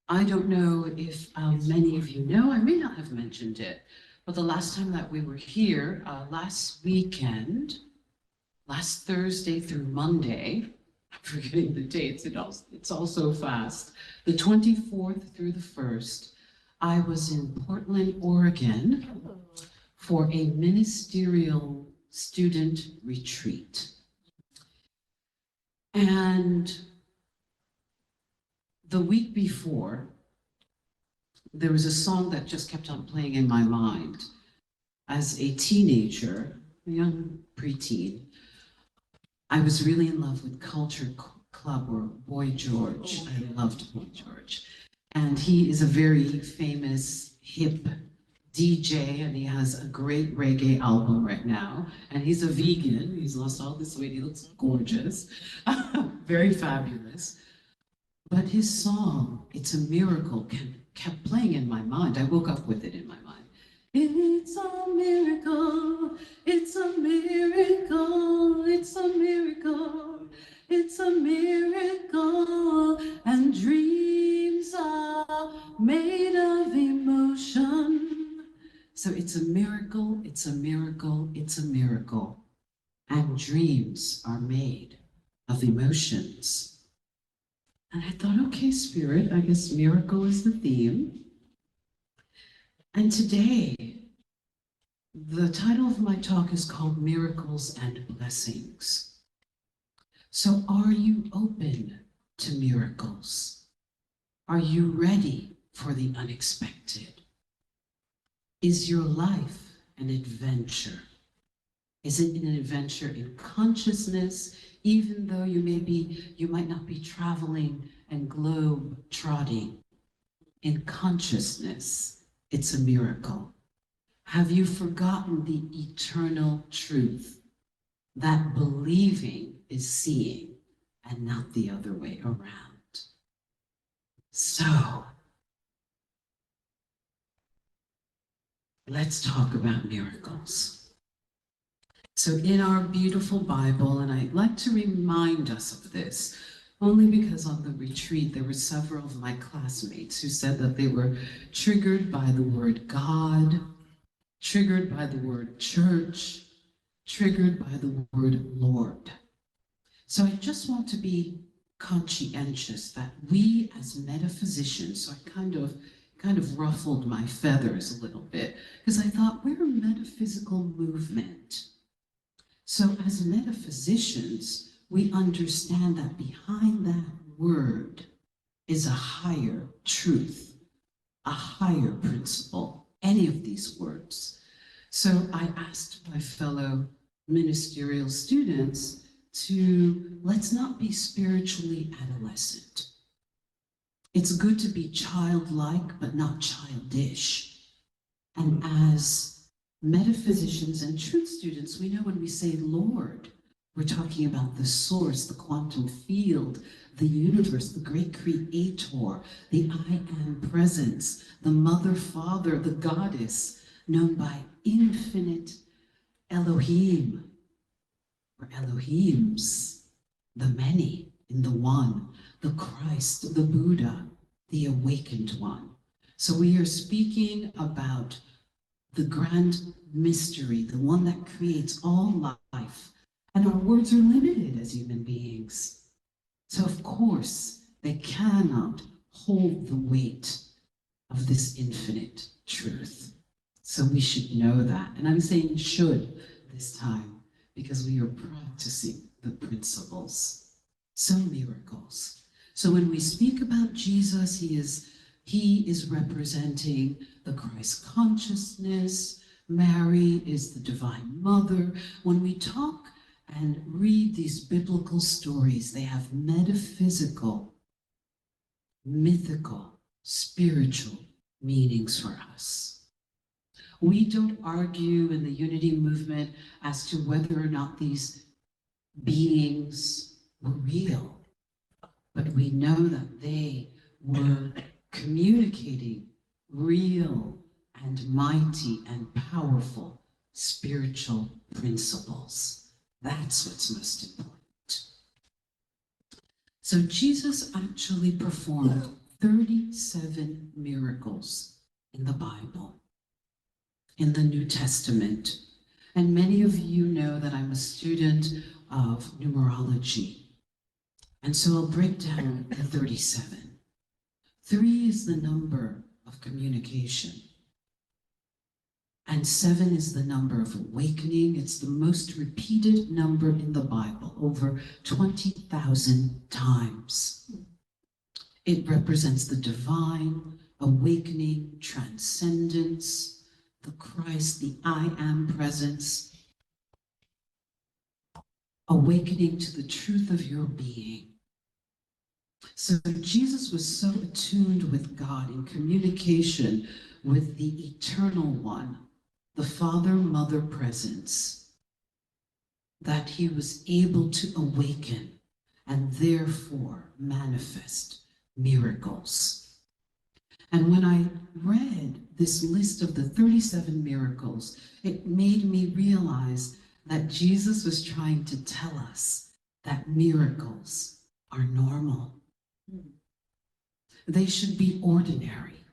I don't know if many of you know, I may not have mentioned it, but the last time that we were here, last weekend, last Thursday through Monday, I'm forgetting the dates, it's all so fast, the 24th through the 1st, I was in Portland, Oregon for a ministerial student retreat. And the week before, there was a song that just kept on playing in my mind. As a teenager, a young preteen, I was really in love with Culture Club or Boy George. I loved Boy George. And he is a very famous hip DJ, and he has a great reggae album right now. And he's a vegan. He's lost all this weight. He looks gorgeous, very fabulous. But his song, It's a Miracle, kept playing in my mind. I woke up with it in my mind. It's a miracle, it's a miracle, it's a miracle, it's a miracle, and dreams are made of emotion. So it's a miracle, it's a miracle, it's a miracle, and dreams are made of emotions. And I thought, okay, Spirit, I guess miracle is the theme. And today, the title of my talk is called Miracles and Blessings. So are you open to miracles? Are you ready for the unexpected? Is your life an adventure? Is it an adventure in consciousness, even though you might not be traveling and globe trotting? In consciousness, it's a miracle. Have you forgotten the eternal truth that believing is seeing and not the other way around? So, let's talk about miracles. So in our beautiful Bible, and I'd like to remind us of this, only because on the retreat there were several of my classmates who said that they were triggered by the word God, triggered by the word church, triggered by the word Lord. So I just want to be conscientious that we as metaphysicians, so I kind of ruffled my feathers a little bit, because I thought we're a metaphysical movement. So as metaphysicians, we understand that behind that word is a higher truth, a higher principle, any of these words. So I asked my fellow ministerial students to let's not be spiritually adolescent. It's good to be childlike, but not childish. And as metaphysicians and truth students, we know when we say Lord, we're talking about the source, the quantum field, the universe, the great creator, the I am presence, the mother, father, the goddess, known by infinite Elohim, or Elohims, the many in the one, the Christ, the Buddha, the awakened one. So we are speaking about the grand mystery, the one that creates all life. And our words are limited as human beings. So of course, they cannot hold the weight of this infinite truth. So we should know that. And I'm saying should this time, because we are practicing the principles. So miracles. So when we speak about Jesus, he is representing the Christ consciousness. Mary is the Divine Mother. When we talk and read these biblical stories, they have metaphysical, mythical, spiritual meanings for us. We don't argue in the unity movement as to whether or not these beings were real, but we know that they were communicating real and mighty and powerful spiritual principles. That's what's most important. So Jesus actually performed 37 miracles in the Bible, in the New Testament. And many of you know that I'm a student of numerology. And so I'll break down the 37. 3 is the number of communication. And 7 is the number of awakening. It's the most repeated number in the Bible, over 20,000 times. It represents the divine, awakening, transcendence, the Christ, the I am presence, awakening to the truth of your being. So Jesus was so attuned with God in communication with the eternal one, the Father, Mother presence, that he was able to awaken and therefore manifest miracles. And when I read this list of the 37 miracles, it made me realize that Jesus was trying to tell us that miracles are normal. They should be ordinary,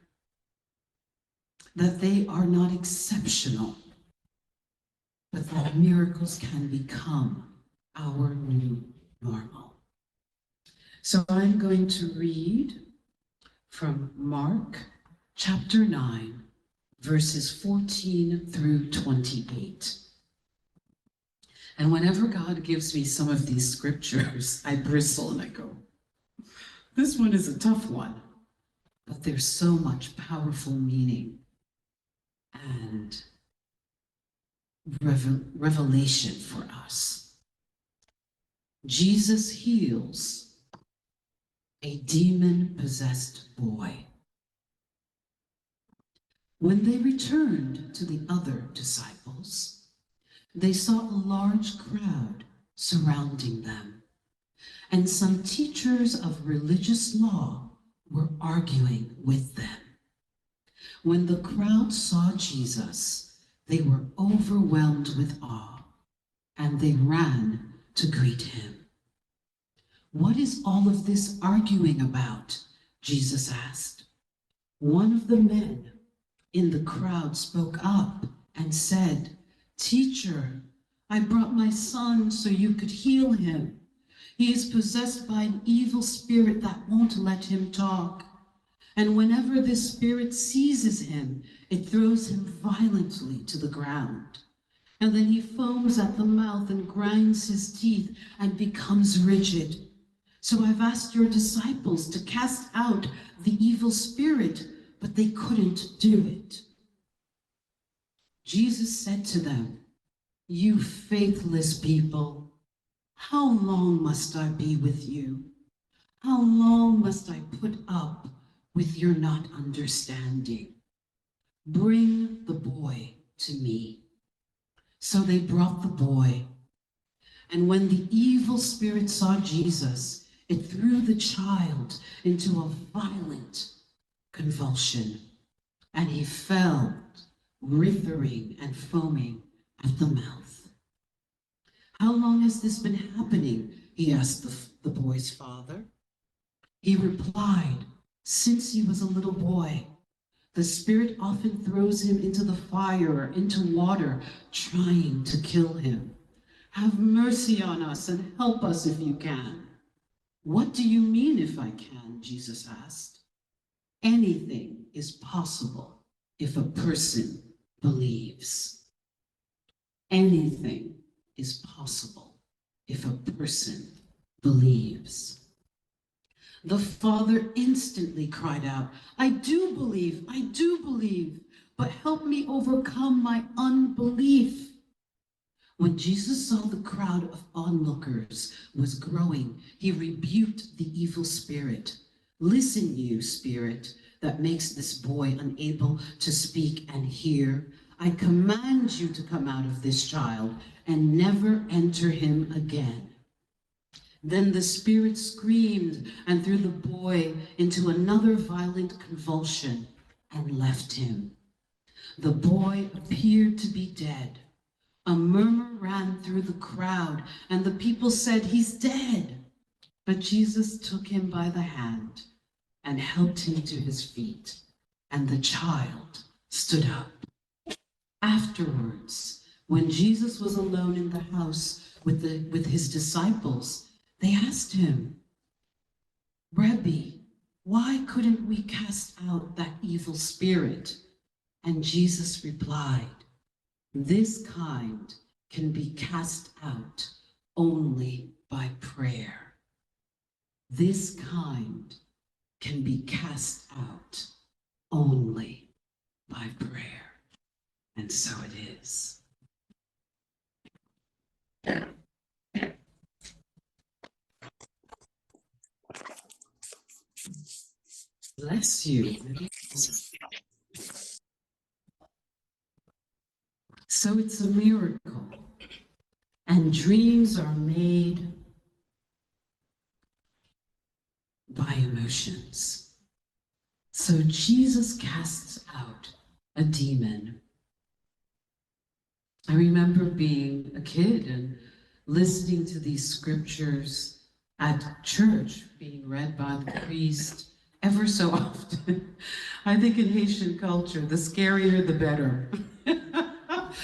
that they are not exceptional, but that miracles can become our new normal. So I'm going to read from Mark chapter 9, verses 14 through 28. And whenever God gives me some of these scriptures, I bristle and I go, this one is a tough one, but there's so much powerful meaning and revelation for us. Jesus heals a demon-possessed boy. When they returned to the other disciples, they saw a large crowd surrounding them, and some teachers of religious law were arguing with them. When the crowd saw Jesus, they were overwhelmed with awe, and they ran to greet him. "What is all of this arguing about?" Jesus asked. One of the men in the crowd spoke up and said, "Teacher, I brought my son so you could heal him. He is possessed by an evil spirit that won't let him talk. And whenever this spirit seizes him, it throws him violently to the ground. And then he foams at the mouth and grinds his teeth and becomes rigid. So I've asked your disciples to cast out the evil spirit, but they couldn't do it." Jesus said to them, "You faithless people, how long must I be with you? How long must I put up with your not understanding? Bring the boy to me." So they brought the boy. And when the evil spirit saw Jesus, it threw the child into a violent convulsion, and he fell, writhing and foaming at the mouth. "How long has this been happening?" he asked the boy's father. He replied, "Since he was a little boy. The spirit often throws him into the fire or into water, trying to kill him. Have mercy on us and help us if you can." "What do you mean if I can?" Jesus asked. "Anything is possible if a person believes." Anything is possible if a person believes. The father instantly cried out, I do believe, but help me overcome my unbelief." When Jesus saw the crowd of onlookers was growing, he rebuked the evil spirit. "Listen, you spirit that makes this boy unable to speak and hear. I command you to come out of this child and never enter him again." Then the spirit screamed and threw the boy into another violent convulsion and left him. The boy appeared to be dead. A murmur ran through the crowd, and the people said, "He's dead." But Jesus took him by the hand and helped him to his feet, and the child stood up. Afterwards, when Jesus was alone in the house with his disciples, they asked him, "Rabbi, why couldn't we cast out that evil spirit?" And Jesus replied, "This kind can be cast out only by prayer." This kind can be cast out only by prayer. And so it is. Bless you. So it's a miracle. And dreams are made by emotions. So Jesus casts out a demon. I remember being a kid and listening to these scriptures at church being read by the priest ever so often. I think in Haitian culture, the scarier the better.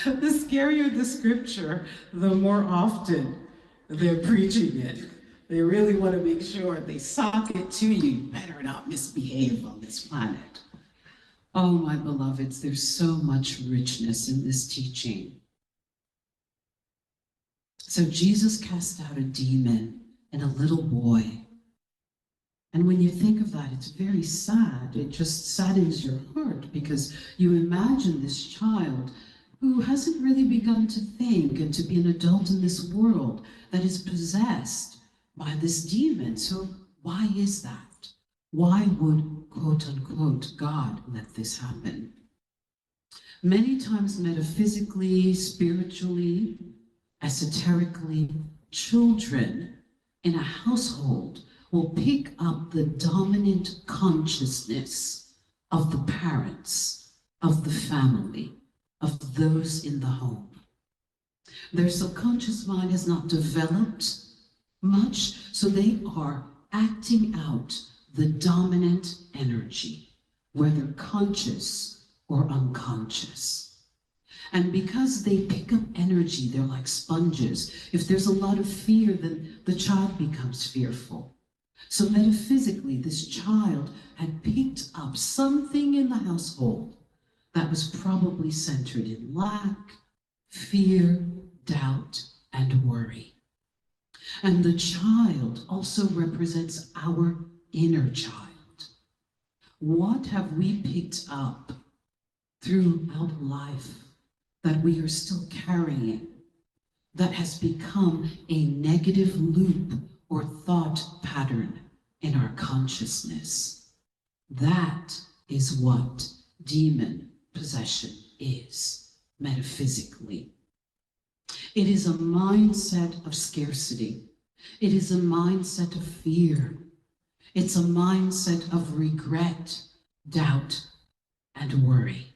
The scarier the scripture, the more often they're preaching it. They really want to make sure they sock it to you. You better not misbehave on this planet. Oh, my beloveds, there's so much richness in this teaching. So Jesus cast out a demon in a little boy. And when you think of that, it's very sad. It just saddens your heart because you imagine this child who hasn't really begun to think and to be an adult in this world that is possessed by this demon. So why is that? Why would, quote unquote, God let this happen? Many times metaphysically, spiritually, esoterically, children in a household will pick up the dominant consciousness of the parents, of the family, of those in the home. Their subconscious mind has not developed much, so they are acting out the dominant energy, whether conscious or unconscious. And because they pick up energy, they're like sponges. If there's a lot of fear, then the child becomes fearful. So metaphysically, this child had picked up something in the household that was probably centered in lack, fear, doubt, and worry. And the child also represents our inner child. What have we picked up throughout life that we are still carrying that has become a negative loop or thought pattern in our consciousness? That is what demon possession is, metaphysically. It is a mindset of scarcity. It is a mindset of fear. It's a mindset of regret, doubt, and worry.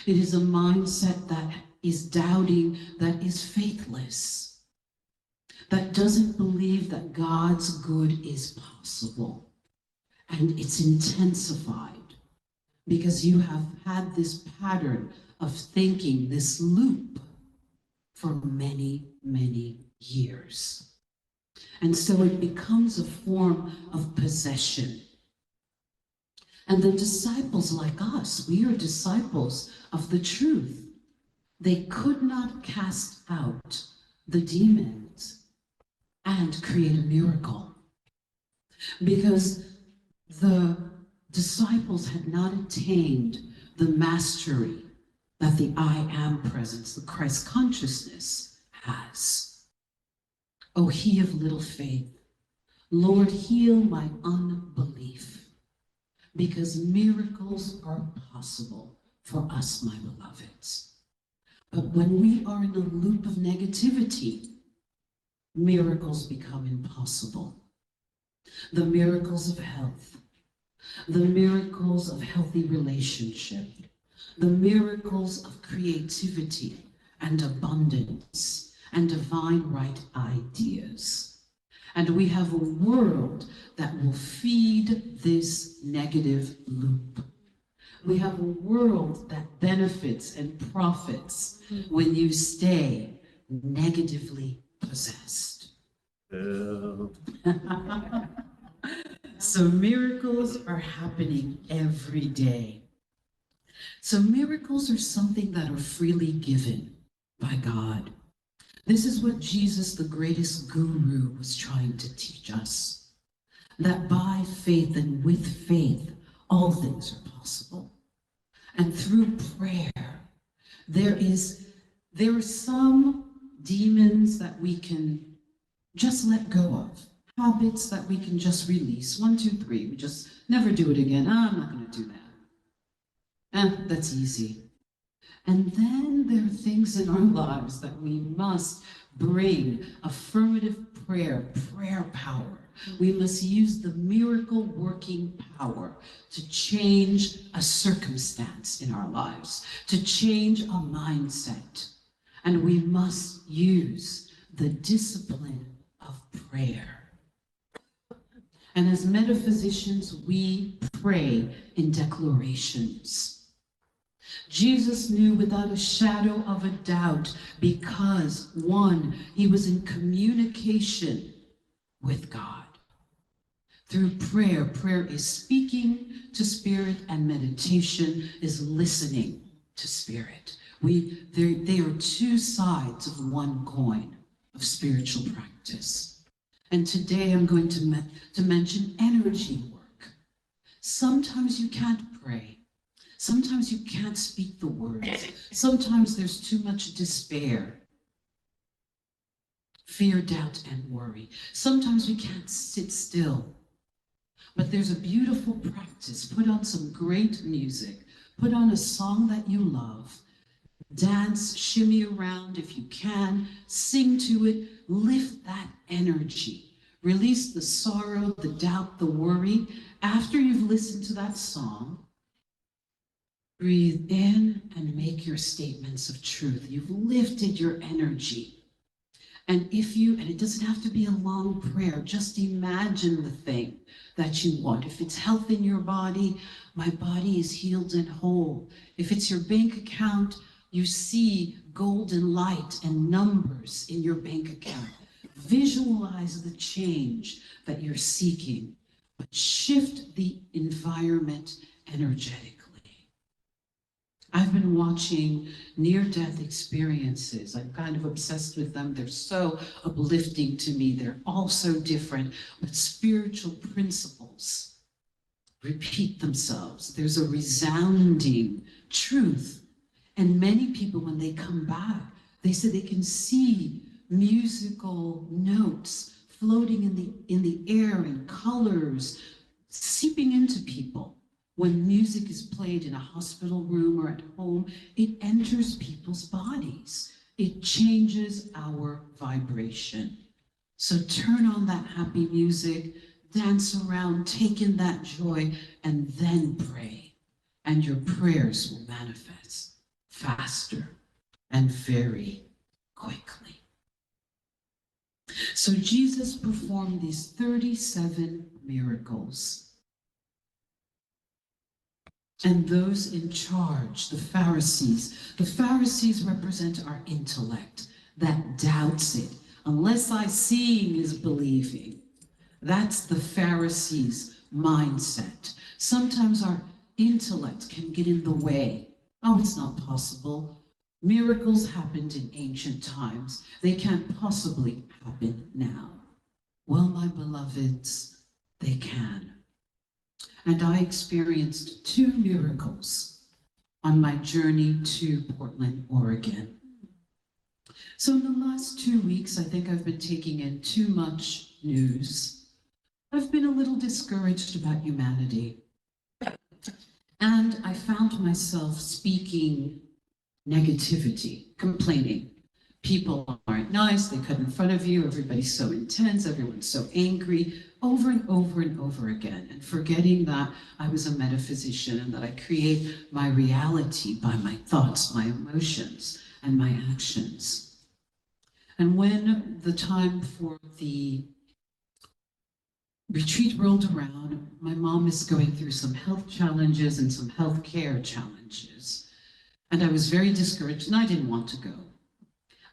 It is a mindset that is doubting, that is faithless, that doesn't believe that God's good is possible. And it's intensified because you have had this pattern of thinking, this loop, for many, many years. And so it becomes a form of possession. And the disciples like us, we are disciples of the truth. They could not cast out the demons and create a miracle because the disciples had not attained the mastery that the I am presence, the Christ consciousness has. O he of little faith, Lord, heal my unbelief, because miracles are possible for us, my beloveds. But when we are in a loop of negativity, miracles become impossible. The miracles of health, the miracles of healthy relationship, the miracles of creativity and abundance and divine right ideas, And we have a world that will feed this negative loop. We have a world that benefits and profits when you stay negatively possessed. So miracles are happening every day. So miracles are something that are freely given by God. This is what Jesus, the greatest guru, was trying to teach us. That by faith and with faith, all things are possible. And through prayer, there are some demons that we can just let go of. Habits that we can just release. 1, 2, 3. We just never do it again. I'm not going to do that. That's easy. And then there are things in our lives that we must bring affirmative prayer power. We must use the miracle working power to change a circumstance in our lives, to change a mindset. And we must use the discipline of prayer. And as metaphysicians, we pray in declarations. Jesus knew without a shadow of a doubt because, one, he was in communication with God. Through prayer, prayer is speaking to spirit, and meditation is listening to spirit. They are two sides of one coin of spiritual practice. And today I'm going to mention energy work. Sometimes you can't pray. Sometimes you can't speak the words. Sometimes there's too much despair, fear, doubt, and worry. Sometimes we can't sit still. But there's a beautiful practice. Put on some great music. Put on a song that you love. Dance, shimmy around if you can. Sing to it. Lift that energy. Release the sorrow, the doubt, the worry. After you've listened to that song, breathe in and make your statements of truth. You've lifted your energy. And it doesn't have to be a long prayer, just imagine the thing that you want. If it's health in your body, my body is healed and whole. If it's your bank account, you see golden light and numbers in your bank account. Visualize the change that you're seeking, but shift the environment energetically. I've been watching near-death experiences. I'm kind of obsessed with them. They're so uplifting to me. They're all so different, but spiritual principles repeat themselves. There's a resounding truth. And many people, when they come back, they say they can see musical notes floating in the air and colors seeping into people. When music is played in a hospital room or at home, it enters people's bodies. It changes our vibration. So turn on that happy music, dance around, take in that joy, and then pray. And your prayers will manifest faster and very quickly. So Jesus performed these 37 miracles. And those in charge, the Pharisees represent our intellect that doubts it. Unless I seeing is believing. That's the Pharisees' mindset. Sometimes our intellect can get in the way. Oh, it's not possible. Miracles happened in ancient times. They can't possibly happen now. Well, my beloveds, they can. And I experienced 2 miracles on my journey to Portland, Oregon. So in the last 2 weeks, I think I've been taking in too much news. I've been a little discouraged about humanity. And I found myself speaking negativity, complaining. People aren't nice, they cut in front of you, everybody's so intense, everyone's so angry, over and over and over again, and forgetting that I was a metaphysician and that I create my reality by my thoughts, my emotions, and my actions. And when the time for the retreat rolled around. My mom is going through some health challenges and some health care challenges. And I was very discouraged and I didn't want to go.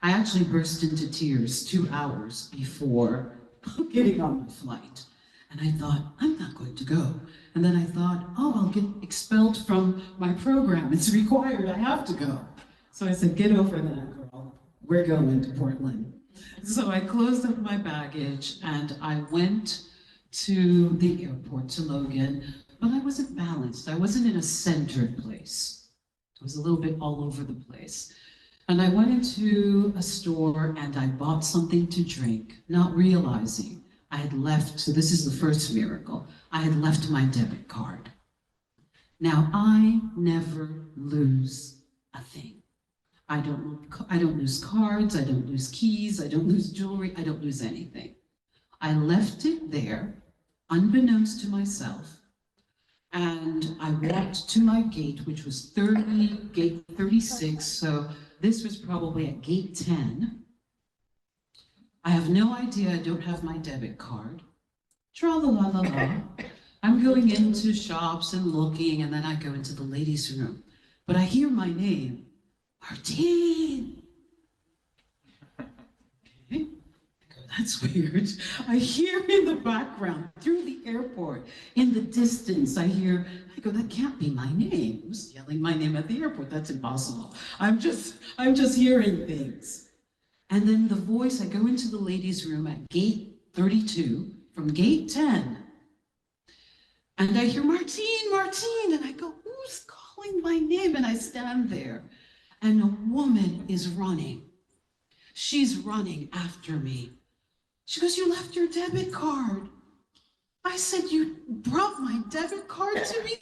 I actually burst into tears 2 hours before getting on my flight. And I thought, I'm not going to go. And then I thought, oh, I'll get expelled from my program. It's required, I have to go. So I said, get over that, girl. We're going to Portland. So I closed up my baggage and I went to the airport, to Logan, but I wasn't balanced. I wasn't in a centered place. I was a little bit all over the place. And I went into a store and I bought something to drink, not realizing I had left, so this is the first miracle, I had left my debit card. Now, I never lose a thing. I don't lose cards, I don't lose keys, I don't lose jewelry, I don't lose anything. I left it there, unbeknownst to myself, and I walked to my gate, which was gate 36, so this was probably at gate 10. I have no idea, I don't have my debit card. Tra-la-la-la-la. I'm going into shops and looking, and then I go into the ladies' room. But I hear my name, Martine. Okay. That's weird. I hear in the background, through the airport, in the distance, I go, that can't be my name. Who's yelling my name at the airport? That's impossible. I'm just hearing things. And then the voice, I go into the ladies' room at gate 32, from gate 10, and I hear, Martine, Martine, and I go, who's calling my name? And I stand there, and a woman is running. She's running after me. She goes, you left your debit card. I said, you brought my debit card to me?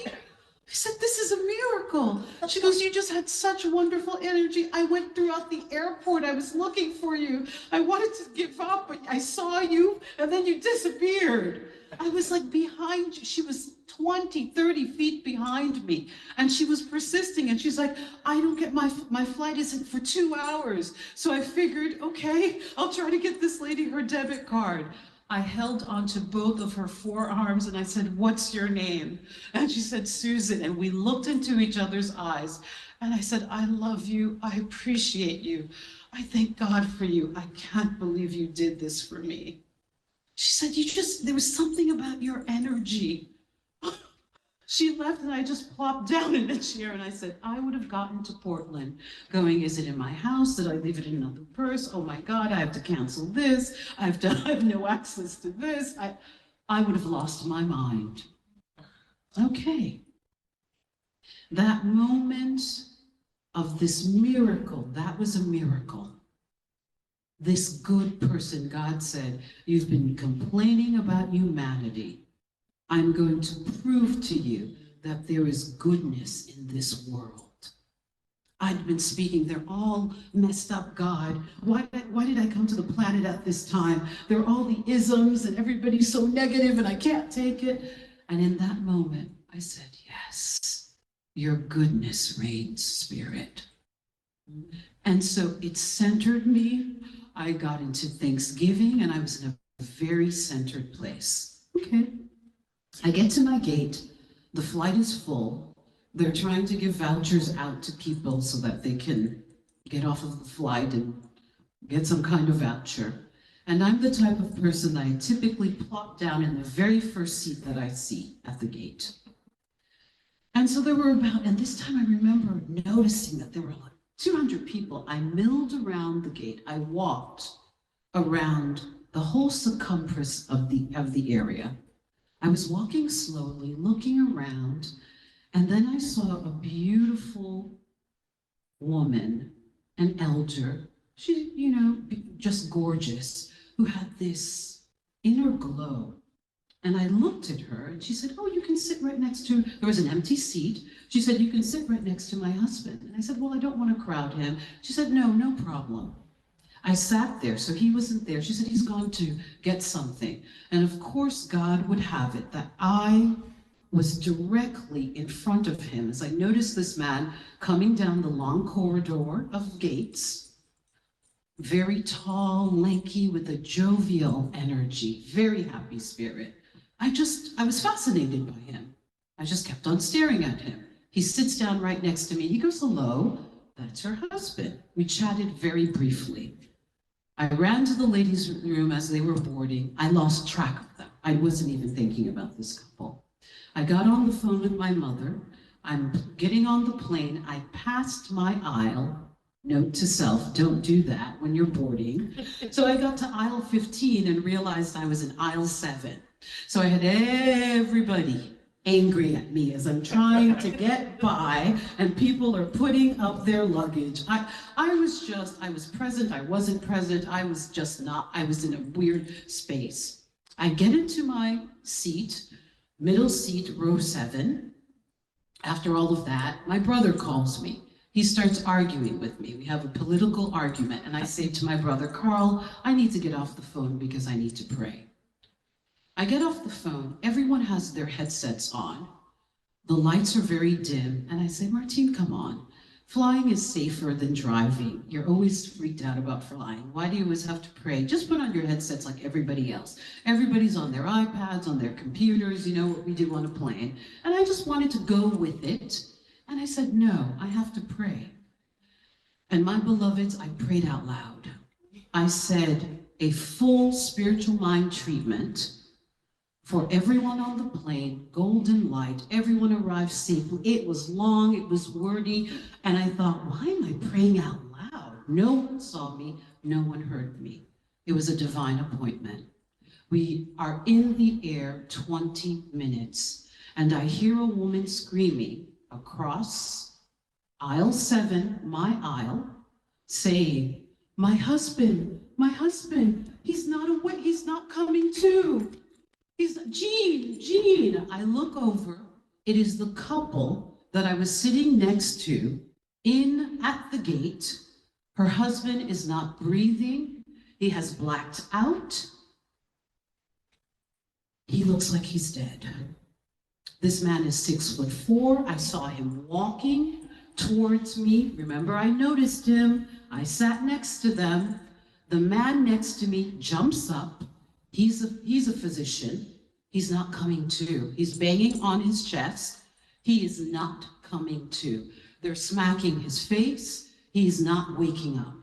I said, this is a miracle. She goes, you just had such wonderful energy. I went throughout the airport. I was looking for you. I wanted to give up, but I saw you, and then you disappeared. I was like behind you. She was 20, 30 feet behind me, and she was persisting, and she's like, I don't get my flight isn't for 2 hours. So I figured, okay, I'll try to get this lady her debit card. I held onto both of her forearms and I said, what's your name? And she said, Susan. And we looked into each other's eyes. And I said, I love you. I appreciate you. I thank God for you. I can't believe you did this for me. She said, there was something about your energy. She left and I just plopped down in a chair and I said, I would have gotten to Portland going, is it in my house? Did I leave it in another purse? Oh my God, I have to cancel this. I have no access to this. I would have lost my mind. Okay. That moment of this miracle, that was a miracle. This good person, God said, you've been complaining about humanity. I'm going to prove to you that there is goodness in this world. I'd been speaking, they're all messed up, God. Why did I come to the planet at this time? There are all the isms and everybody's so negative and I can't take it. And in that moment, I said, yes, your goodness reigns, Spirit. And so it centered me. I got into Thanksgiving and I was in a very centered place. Okay. I get to my gate, the flight is full. They're trying to give vouchers out to people so that they can get off of the flight and get some kind of voucher. And I'm the type of person that I typically plop down in the very first seat that I see at the gate. And so there were and this time I remember noticing that there were like 200 people. I milled around the gate. I walked around the whole circumference of the area. I was walking slowly, looking around, and then I saw a beautiful woman, an elder, she, just gorgeous, who had this inner glow. And I looked at her and she said, oh, you can sit right next to, there was an empty seat. She said, you can sit right next to my husband. And I said, well, I don't want to crowd him. She said, no problem. I sat there, so he wasn't there. She said, he's gone to get something. And of course, God would have it that I was directly in front of him as I noticed this man coming down the long corridor of gates, very tall, lanky, with a jovial energy, very happy spirit. I was fascinated by him. I just kept on staring at him. He sits down right next to me. He goes, hello, that's her husband. We chatted very briefly. I ran to the ladies' room as they were boarding. I lost track of them. I wasn't even thinking about this couple. I got on the phone with my mother. I'm getting on the plane. I passed my aisle. Note to self, don't do that when you're boarding. So I got to aisle 15 and realized I was in aisle 7. So I had everybody angry at me as I'm trying to get by and people are putting up their luggage. I was present, I wasn't present, I was just not, I was in a weird space. I get into my seat, middle seat, row 7. After all of that, my brother calls me. He starts arguing with me. We have a political argument, and I say to my brother, Carl, I need to get off the phone because I need to pray. I get off the phone, everyone has their headsets on. The lights are very dim, and I say, Martine, come on. Flying is safer than driving. You're always freaked out about flying. Why do you always have to pray? Just put on your headsets like everybody else. Everybody's on their iPads, on their computers, you know what we do on a plane. And I just wanted to go with it. And I said, no, I have to pray. And my beloveds, I prayed out loud. I said, a full spiritual mind treatment for everyone on the plane, golden light, everyone arrived safely. It was long, it was wordy, and I thought, why am I praying out loud? No one saw me, no one heard me. It was a divine appointment. We are in the air 20 minutes, and I hear a woman screaming across aisle 7, my aisle, saying, my husband, he's not awake, he's not coming to. He's Jean. I look over. It is the couple that I was sitting next to at the gate. Her husband is not breathing. He has blacked out. He looks like he's dead. This man is 6'4". I saw him walking towards me. Remember, I noticed him. I sat next to them. The man next to me jumps up. He's a physician. He's not coming to. He's banging on his chest. He is not coming to. They're smacking his face. He's not waking up.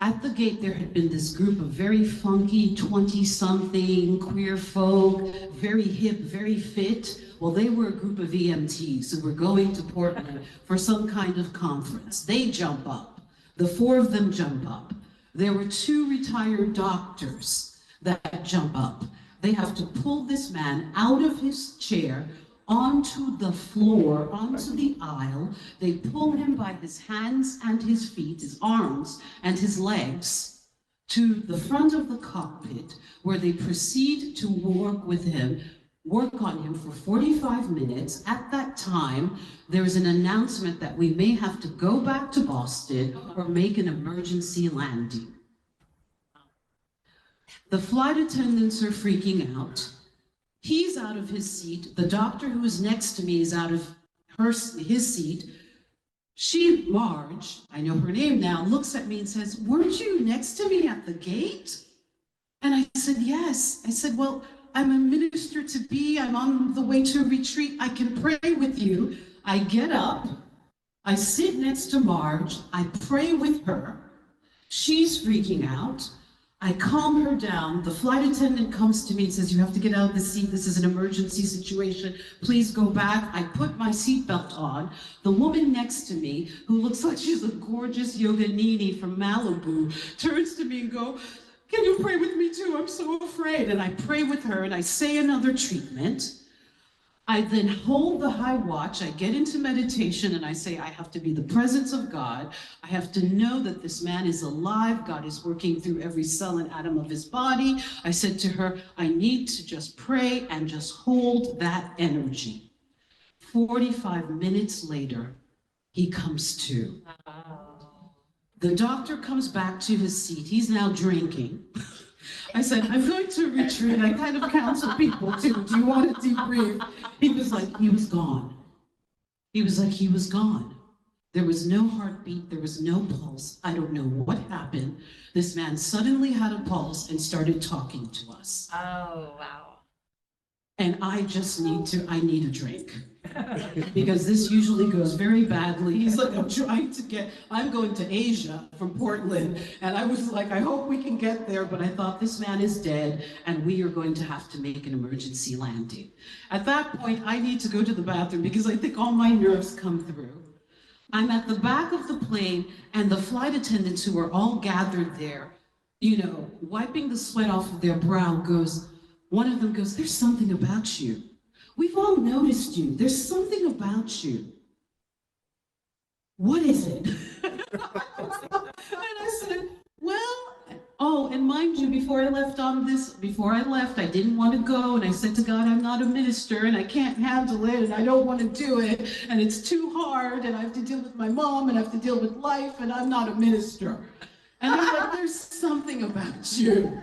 At the gate, there had been this group of very funky 20-something queer folk, very hip, very fit. Well, they were a group of EMTs who were going to Portland for some kind of conference. They jump up. The 4 of them jump up. There were 2 retired doctors that jump up. They have to pull this man out of his chair onto the floor, onto the aisle. They pull him by his hands and his feet, his arms and his legs, to the front of the cockpit, where they proceed to work on him for 45 minutes. At that time, there is an announcement that we may have to go back to Boston or make an emergency landing. The flight attendants are freaking out. He's out of his seat. The doctor who is next to me is out of his seat. Marge, I know her name now, looks at me and says, weren't you next to me at the gate? And I said, yes. I said, well, I'm a minister to be. I'm on the way to a retreat. I can pray with you. I get up. I sit next to Marge. I pray with her. She's freaking out. I calm her down. The flight attendant comes to me and says, you have to get out of the seat. This is an emergency situation. Please go back. I put my seatbelt on. The woman next to me, who looks like she's a gorgeous Yoganini from Malibu, turns to me and goes, can you pray with me too? I'm so afraid. And I pray with her and I say another treatment. I then hold the high watch, I get into meditation and I say, I have to be the presence of God. I have to know that this man is alive. God is working through every cell and atom of his body. I said to her, I need to just pray and just hold that energy. 45 minutes later, he comes to. The doctor comes back to his seat. He's now drinking. I said, I'm going to retreat. I kind of counsel people too. Do you want to debrief? He was like, he was gone. He was like, he was gone. There was no heartbeat. There was no pulse. I don't know what happened. This man suddenly had a pulse and started talking to us. Oh, wow. and I need a drink. Because this usually goes very badly. He's like, I'm going to Asia from Portland. And I was like, I hope we can get there, but I thought this man is dead and we are going to have to make an emergency landing. At that point, I need to go to the bathroom because I think all my nerves come through. I'm at the back of the plane and the flight attendants who are all gathered there, wiping the sweat off of their brow one of them goes, there's something about you. We've all noticed you. There's something about you. What is it? And I said, well, and mind you, before I left, I didn't want to go. And I said to God, I'm not a minister and I can't handle it and I don't want to do it. And it's too hard and I have to deal with my mom and I have to deal with life and I'm not a minister. And they're like, there's something about you.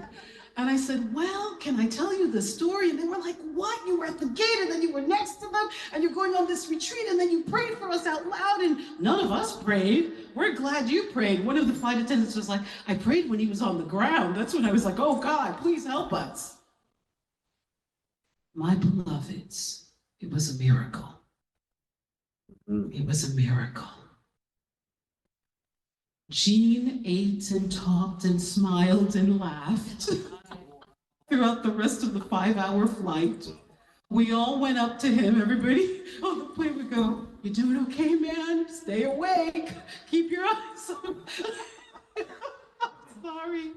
And I said, well, can I tell you the story? And they were like, what? You were at the gate and then you were next to them and you're going on this retreat and then you prayed for us out loud and none of us prayed. We're glad you prayed. One of the flight attendants was like, I prayed when he was on the ground. That's when I was like, oh God, please help us. My beloveds, it was a miracle. It was a miracle. Jean ate and talked and smiled and laughed throughout the rest of the 5-hour flight. We all went up to him. Everybody on the plane would go, you doing okay, man? Stay awake. Keep your eyes on. Sorry.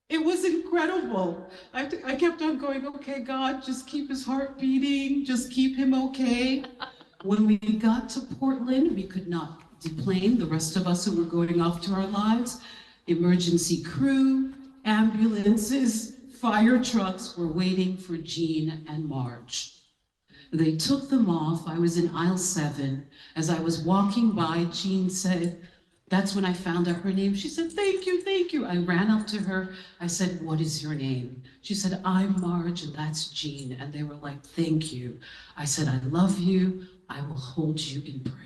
It was incredible. I kept on going, okay, God, just keep his heart beating. Just keep him okay. When we got to Portland, we could not deplane, the rest of us who were going off to our lives. Emergency crew, ambulances, fire trucks were waiting for Jean and Marge. They took them off. I was in aisle 7. As I was walking by, Jean said, that's when I found out her name. She said, thank you, thank you. I ran up to her. I said, what is your name? She said, I'm Marge, and that's Jean. And they were like, thank you. I said, I love you. I will hold you in prayer.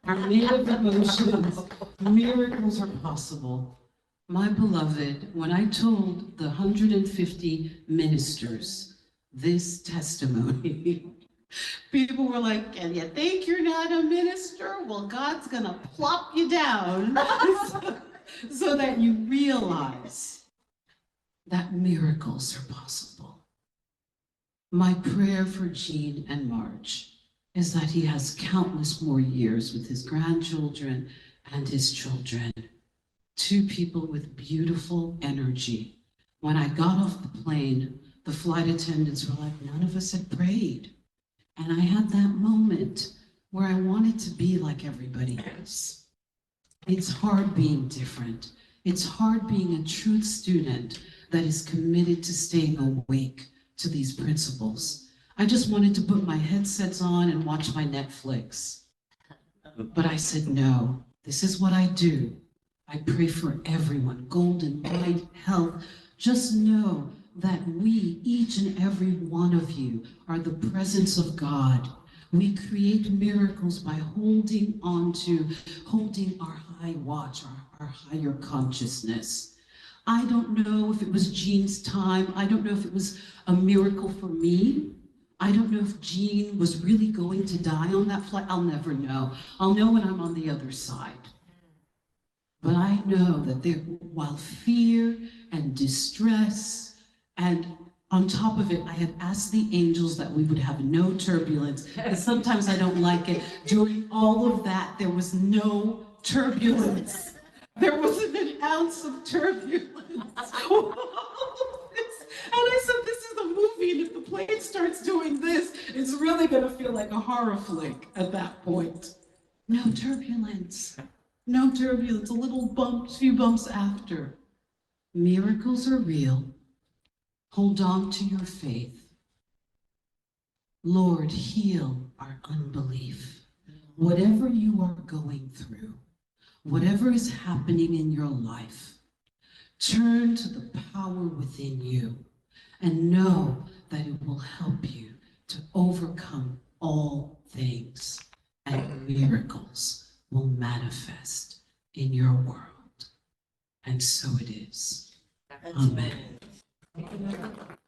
Our native emotions, miracles are possible. My beloved, when I told the 150 ministers this testimony, people were like, and you think you're not a minister? Well, God's gonna plop you down so that you realize that miracles are possible. My prayer for Jean and Marge is that he has countless more years with his grandchildren and his children. 2 people with beautiful energy. When I got off the plane, the flight attendants were like, none of us had prayed. And I had that moment where I wanted to be like everybody else. It's hard being different. It's hard being a truth student that is committed to staying awake to these principles. I just wanted to put my headsets on and watch my Netflix. But I said, no, this is what I do. I pray for everyone, golden, light, health. Just know that we, each and every one of you, are the presence of God. We create miracles by holding our high watch, our higher consciousness. I don't know if it was Jean's time. I don't know if it was a miracle for me. I don't know if Jean was really going to die on that flight. I'll never know. I'll know when I'm on the other side. But I know that while fear and distress, and on top of it, I had asked the angels that we would have no turbulence, because sometimes I don't like it. During all of that, there was no turbulence. There wasn't an ounce of turbulence. And I said, this is a movie, and if the plane starts doing this, it's really going to feel like a horror flick at that point. No turbulence. No turbulence. A little bumps, few bumps after. Miracles are real. Hold on to your faith. Lord, heal our unbelief. Whatever you are going through, whatever is happening in your life, turn to the power within you and know that it will help you to overcome all things, and miracles will manifest in your world. and so it is. That's Amen. right.